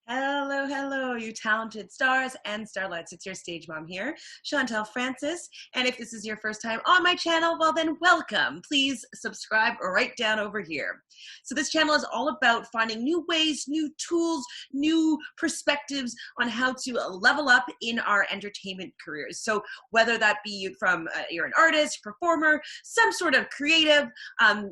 Hello, hello, you talented stars and starlets. It's your stage mom here, Chantele Francis. And if this is your first time on my channel, well then welcome. Please subscribe right down over here. So this channel is all about finding new ways, new tools, new perspectives on how to level up in our entertainment careers. So whether that be from you're an artist, performer, some sort of creative,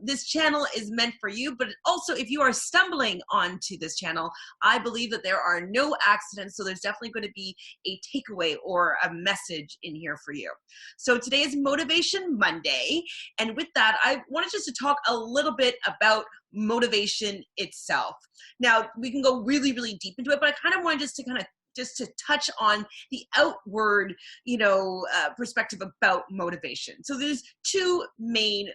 this channel is meant for you. But also if you are stumbling onto this channel, I believe that there are no accidents, so there's definitely going to be a takeaway or a message in here for you. So today is Motivation Monday, and with that, I wanted just to talk a little bit about motivation itself. Now, we can go really, really deep into it, but I kind of wanted just to touch on the outward, perspective about motivation. So there's two main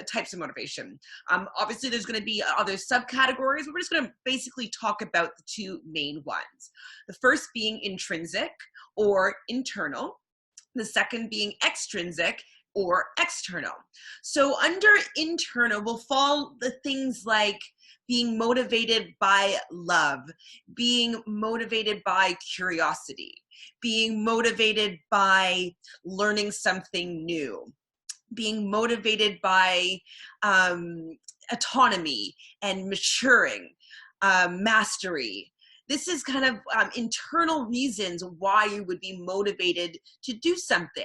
types of motivation. Obviously, there's going to be other subcategories, but we're just going to basically talk about the two main ones. The first being intrinsic or internal. The second being extrinsic or external. So under internal will fall the things like being motivated by love, being motivated by curiosity, being motivated by learning something new, being motivated by autonomy and maturing, mastery. This is kind of internal reasons why you would be motivated to do something.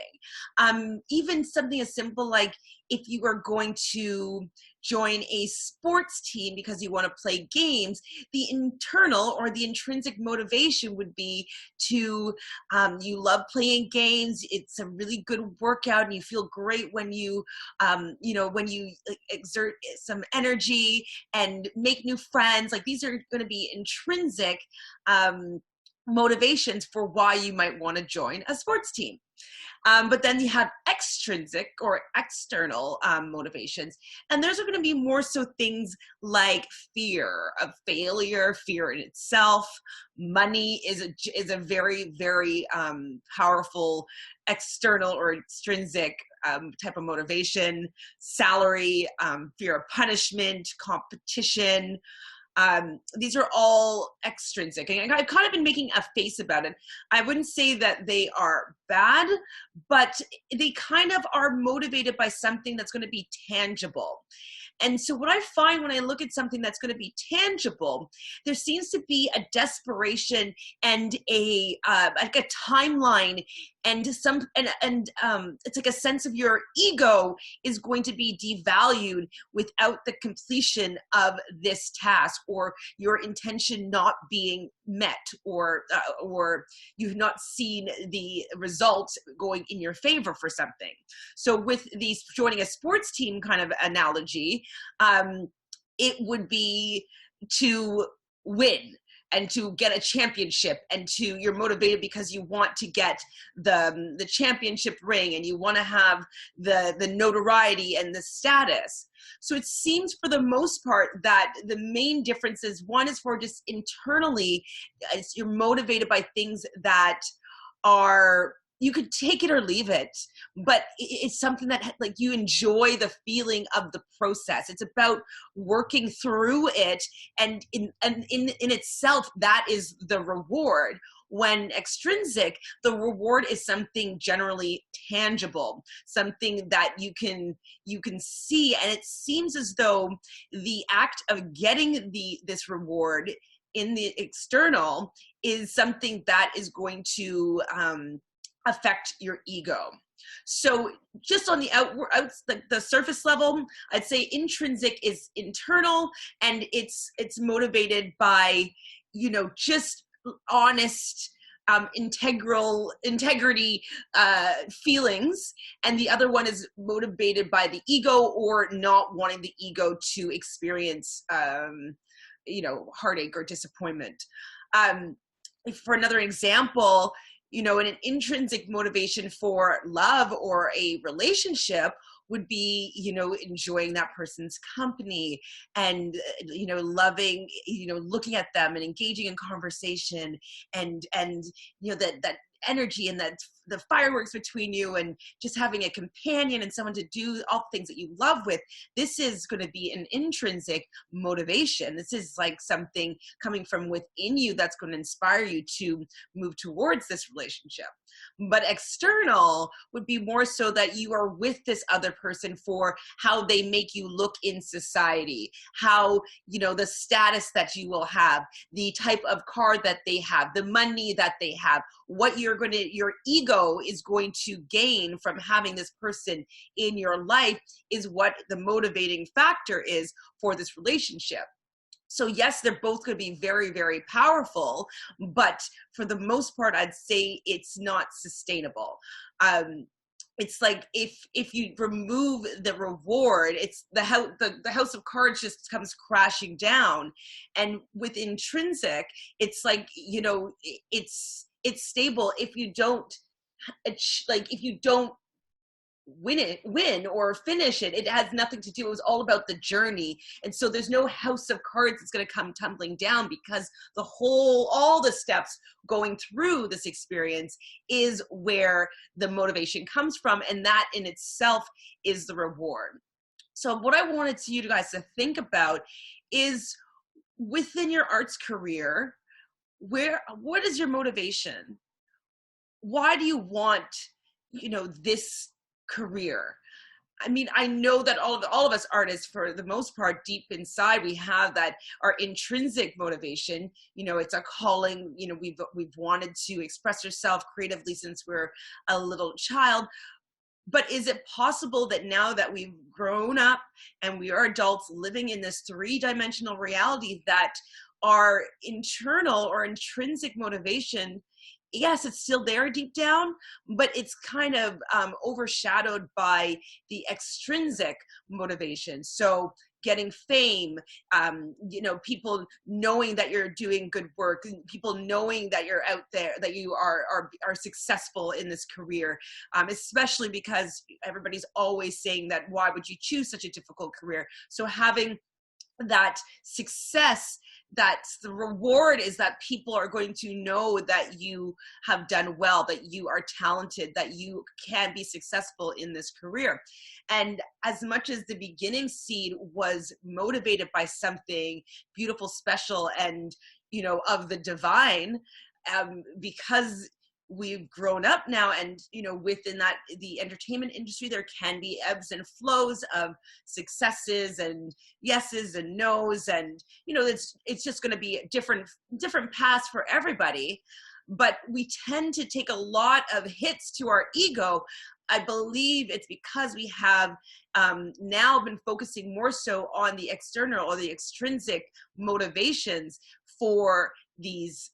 Even something as simple like if you are going to join a sports team because you want to play games, the internal or the intrinsic motivation would be to, you love playing games, it's a really good workout and you feel great when you, when you exert some energy and make new friends. Like these are going to be intrinsic motivations for why you might want to join a sports team. But then you have extrinsic or external motivations, and those are going to be more so things like fear of failure, fear in itself. Money is a very, very powerful external or extrinsic type of motivation. Salary, fear of punishment, competition. These are all extrinsic. And I've kind of been making a face about it. I wouldn't say that they are bad, but they kind of are motivated by something that's going to be tangible. And so what I find when I look at something that's going to be tangible, there seems to be a desperation and like a timeline and it's like a sense of your ego is going to be devalued without the completion of this task, or your intention not being met, or you've not seen the results going in your favor for something. So with these joining a sports team kind of analogy, it would be to win and to get a championship, and you're motivated because you want to get the championship ring and you want to have the notoriety and the status. So it seems for the most part that the main difference is, one is for just internally, you're motivated by things that are, you could take it or leave it, but it's something that like you enjoy the feeling of the process. It's about working through it, and in itself, that is the reward. When extrinsic, the reward is something generally tangible, something that you can see, and it seems as though the act of getting this reward in the external is something that is going to affect your ego. So just on the the surface level, I'd say intrinsic is internal, and it's motivated by, just honest, integrity feelings, and the other one is motivated by the ego, or not wanting the ego to experience heartache or disappointment. For another example, an intrinsic motivation for love or a relationship would be, enjoying that person's company and, loving, looking at them and engaging in conversation and that energy and that the fireworks between you and just having a companion and someone to do all the things that you love with, this is going to be an intrinsic motivation. This is like something coming from within you that's going to inspire you to move towards this relationship. But external would be more so that you are with this other person for how they make you look in society, how, you know, the status that you will have, the type of car that they have, the money that they have, what your ego is going to gain from having this person in your life is what the motivating factor is for this relationship. So yes, they're both going to be very, very powerful, but for the most part, I'd say it's not sustainable. It's like if you remove the reward, it's the house of cards just comes crashing down. And with intrinsic, it's like, you know, it's stable. If you don't win or finish it, it has nothing to do. It was all about the journey. And so there's no house of cards that's going to come tumbling down, because all the steps going through this experience is where the motivation comes from. And that in itself is the reward. So what I wanted you guys to think about is, within your arts career, what is your motivation? Why do you want, you know, this career? I mean, I know that all of us artists, for the most part, deep inside, we have that, our intrinsic motivation. You know, it's a calling. You know, we've wanted to express ourselves creatively since we're a little child. But is it possible that now that we've grown up and we are adults living in this three-dimensional reality, that our internal or intrinsic motivation, yes, it's still there deep down, but it's kind of overshadowed by the extrinsic motivation? So getting fame, you know, people knowing that you're doing good work, people knowing that you're out there, that you are successful in this career, especially because everybody's always saying that, why would you choose such a difficult career? So having that success, that's the reward, is that people are going to know that you have done well, that you are talented, that you can be successful in this career. And as much as the beginning seed was motivated by something beautiful, special, and, you know, of the divine, because we've grown up now, and, you know, within that, the entertainment industry, there can be ebbs and flows of successes and yeses and nos, and, you know, it's just going to be different paths for everybody. But we tend to take a lot of hits to our ego. I believe it's because we have now been focusing more so on the external or the extrinsic motivations for these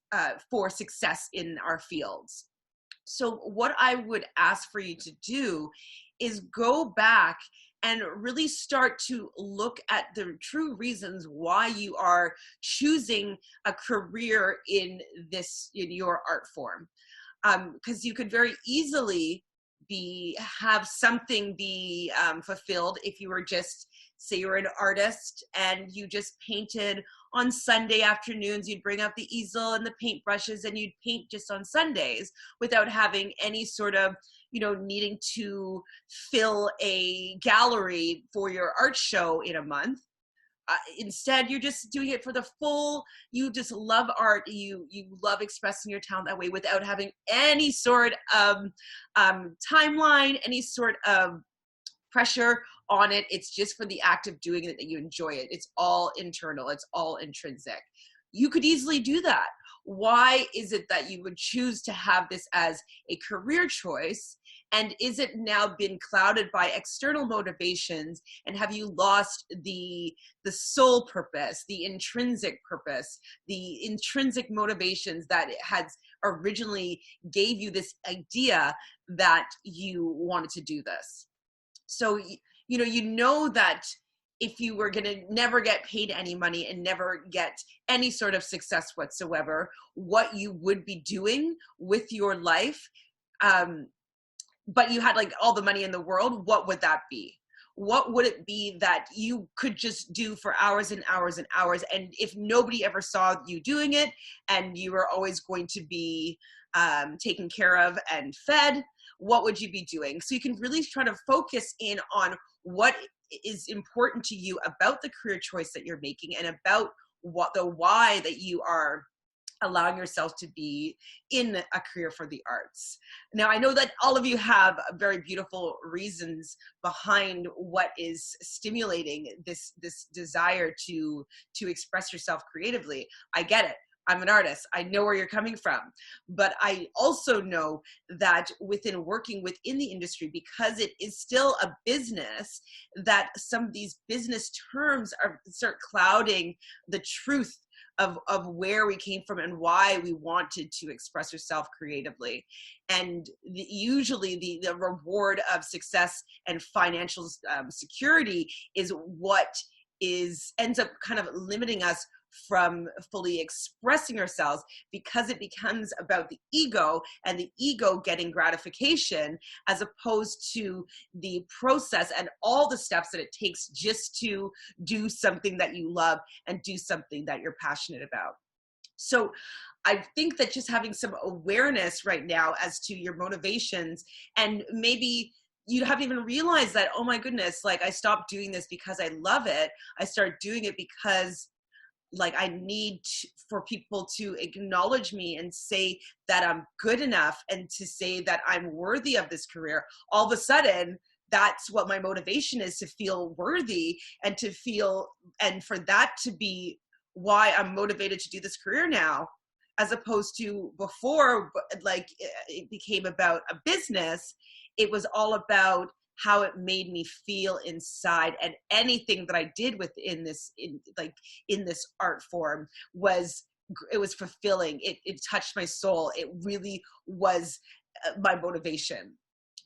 for success in our fields. So what I would ask for you to do is go back and really start to look at the true reasons why you are choosing a career in your art form, because you could very easily have something be fulfilled if you were just, say you're an artist and you just painted on Sunday afternoons. You'd bring out the easel and the paintbrushes and you'd paint just on Sundays without having any sort of, you know, needing to fill a gallery for your art show in a month. Instead, you're just doing it for the full, you just love art, you love expressing your talent that way without having any sort of timeline, any sort of pressure on it. It's just for the act of doing it that you enjoy it. It's all internal, it's all intrinsic. You could easily do that. Why is it that you would choose to have this as a career choice? And is it now been clouded by external motivations? And have you lost the soul purpose, the intrinsic purpose, the intrinsic motivations that it had originally gave you this idea that you wanted to do this? So, you know that if you were going to never get paid any money and never get any sort of success whatsoever, what you would be doing with your life, but you had like all the money in the world, what would that be? What would it be that you could just do for hours and hours and hours? And if nobody ever saw you doing it, and you were always going to be taken care of and fed, what would you be doing? So you can really try to focus in on what is important to you about the career choice that you're making, and about what the why that you are allowing yourself to be in a career for the arts. Now, I know that all of you have very beautiful reasons behind what is stimulating this desire to express yourself creatively. I get it. I'm an artist. I know where you're coming from. But I also know that within working within the industry, because it is still a business, that some of these business terms start clouding the truth of where we came from and why we wanted to express yourself creatively. And usually the reward of success and financial security is what ends up kind of limiting us from fully expressing ourselves, because it becomes about the ego and the ego getting gratification, as opposed to the process and all the steps that it takes just to do something that you love and do something that you're passionate about. So I think that just having some awareness right now as to your motivations, and maybe you haven't even realized that, oh my goodness, like I stopped doing this because I love it. I started doing it because like I need for people to acknowledge me and say that I'm good enough, and to say that I'm worthy of this career. All of a sudden, that's what my motivation is, to feel worthy, and to feel, and for that to be why I'm motivated to do this career now, as opposed to before, like it became about a business. It was all about how it made me feel inside, and anything that I did within this, in this art form, was fulfilling. It touched my soul. It really was my motivation.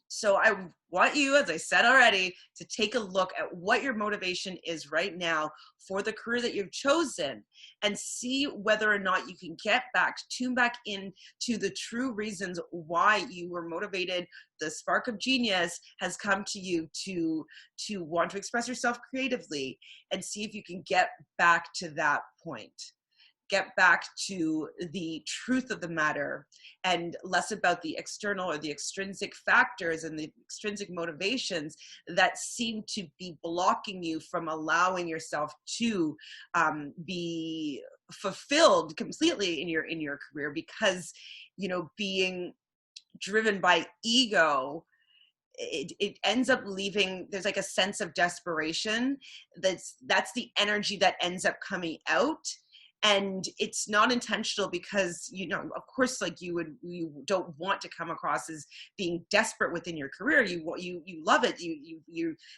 So I want you, as I said already, to take a look at what your motivation is right now for the career that you've chosen, and see whether or not you can tune back into the true reasons why you were motivated. The spark of genius has come to you to want to express yourself creatively, and see if you can get back to that point. Get back to the truth of the matter, and less about the external or the extrinsic factors and the extrinsic motivations that seem to be blocking you from allowing yourself to be fulfilled completely in your career. Because, you know, being driven by ego, it ends up leaving, there's like a sense of desperation. That's the energy that ends up coming out. And it's not intentional, because, you know, of course, like you don't want to come across as being desperate within your career. You love it.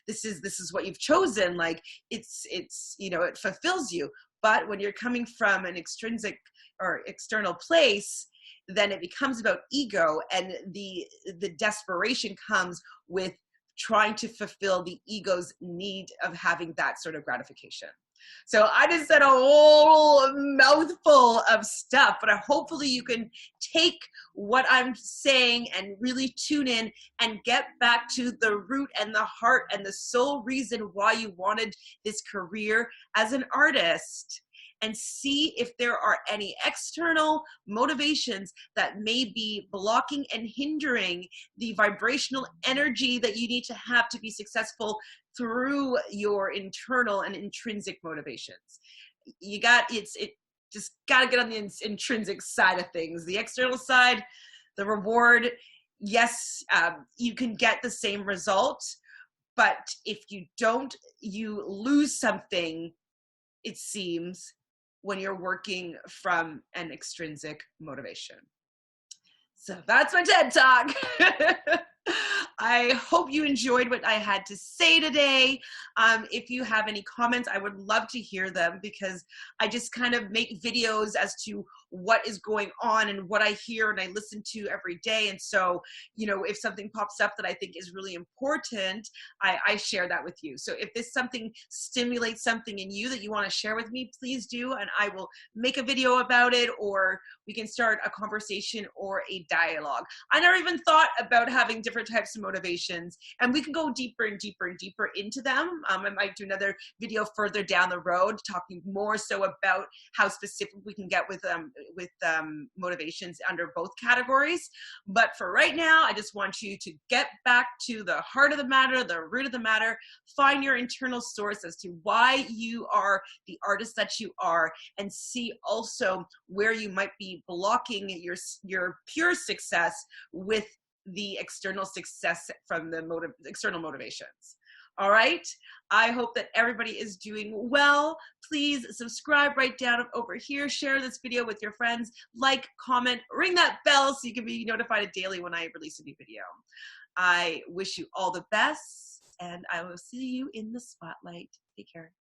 This is what you've chosen. Like it's, you know, it fulfills you. But when you're coming from an extrinsic or external place, then it becomes about ego, and the desperation comes with trying to fulfill the ego's need of having that sort of gratification. So I just said a whole mouthful of stuff, but hopefully you can take what I'm saying and really tune in and get back to the root and the heart and the sole reason why you wanted this career as an artist, and see if there are any external motivations that may be blocking and hindering the vibrational energy that you need to have to be successful through your internal and intrinsic motivations. It just got to get on the intrinsic side of things. The external side, the reward, yes, you can get the same result, but if you don't, you lose something, it seems, when you're working from an extrinsic motivation. So that's my TED Talk. I hope you enjoyed what I had to say today. If you have any comments, I would love to hear them, because I just kind of make videos as to what is going on and what I hear and I listen to every day. And so, you know, if something pops up that I think is really important, I share that with you. So if this something stimulates something in you that you want to share with me, please do. And I will make a video about it, or we can start a conversation or a dialogue. I never even thought about having different types of motivations, and we can go deeper and deeper and deeper into them. I might do another video further down the road talking more so about how specific we can get with motivations under both categories. But for right now, I just want you to get back to the heart of the matter, the root of the matter, find your internal source as to why you are the artist that you are, and see also where you might be blocking your pure success with the external success from the external motivations. All right. I hope that everybody is doing well. Please subscribe right down over here. Share this video with your friends. Like, comment, ring that bell so you can be notified daily when I release a new video. I wish you all the best, and I will see you in the spotlight. Take care.